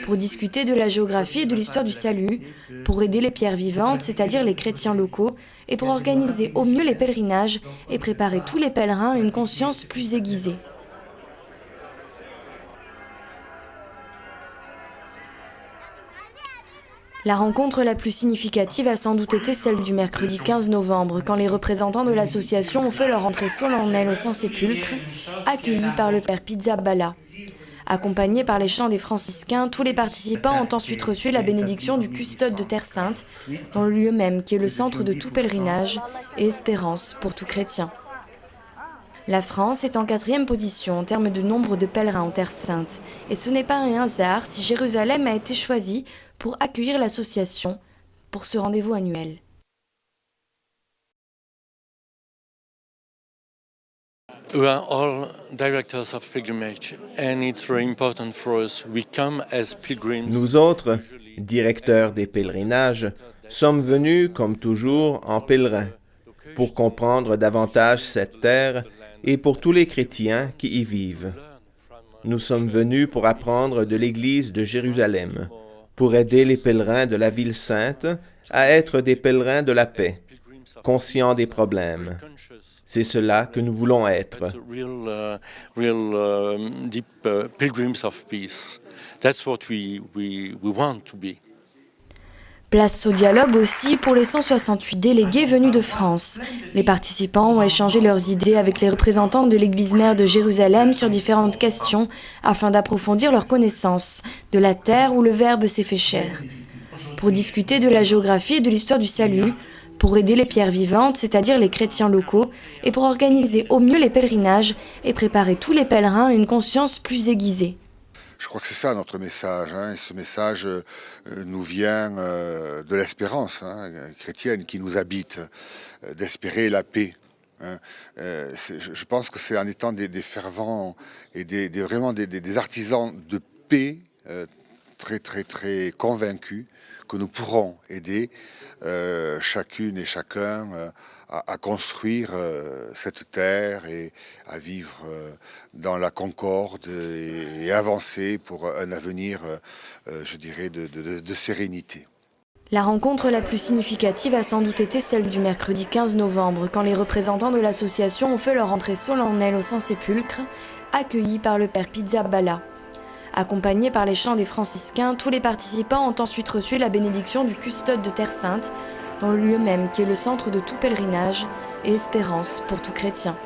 Pour discuter de la géographie et de l'histoire du salut, pour aider les pierres vivantes, c'est-à-dire les chrétiens locaux, et pour organiser au mieux les pèlerinages et préparer tous les pèlerins à une conscience plus aiguisée. La rencontre la plus significative a sans doute été celle du mercredi 15 novembre, quand les représentants de l'association ont fait leur entrée solennelle au Saint-Sépulcre, accueillis par le père Pizzaballa. Accompagnés par les chants des franciscains, tous les participants ont ensuite reçu la bénédiction du custode de Terre Sainte, dans le lieu même qui est le centre de tout pèlerinage et espérance pour tout chrétien. La France est en 4e position en termes de nombre de pèlerins en Terre Sainte, et ce n'est pas un hasard si Jérusalem a été choisie pour accueillir l'association pour ce rendez-vous annuel. We are all directors of pilgrimage, and it's very important for us. We come as pilgrims. Nous autres, directeurs des pèlerinages, sommes venus, comme toujours, en pèlerin, pour comprendre davantage cette terre et pour tous les chrétiens qui y vivent. Nous sommes venus pour apprendre de l'Église de Jérusalem, pour aider les pèlerins de la ville sainte à être des pèlerins de la paix, conscients des problèmes. C'est cela que nous voulons être. Deep pilgrims of peace. That's what we want to be. Place au dialogue aussi pour les 168 délégués venus de France. Les participants ont échangé leurs idées avec les représentants de l'Église mère de Jérusalem sur différentes questions afin d'approfondir leurs connaissances de la terre où le Verbe s'est fait chair. Pour discuter de la géographie et de l'histoire du salut, pour aider les pierres vivantes, c'est-à-dire les chrétiens locaux, et pour organiser au mieux les pèlerinages et préparer tous les pèlerins à une conscience plus aiguisée. Je crois que c'est ça notre message, et ce message nous vient de l'espérance chrétienne qui nous habite, d'espérer la paix. Je pense que c'est en étant des fervents et vraiment des artisans de paix très très très convaincus que nous pourrons aider chacune et chacun à construire cette terre et à vivre dans la concorde et avancer pour un avenir, je dirais, de sérénité. La rencontre la plus significative a sans doute été celle du mercredi 15 novembre, quand les représentants de l'association ont fait leur entrée solennelle au Saint-Sépulcre, accueillis par le père Pizzaballa. Accompagnés par les chants des franciscains, tous les participants ont ensuite reçu la bénédiction du custode de Terre Sainte, dans le lieu même qui est le centre de tout pèlerinage et espérance pour tout chrétien.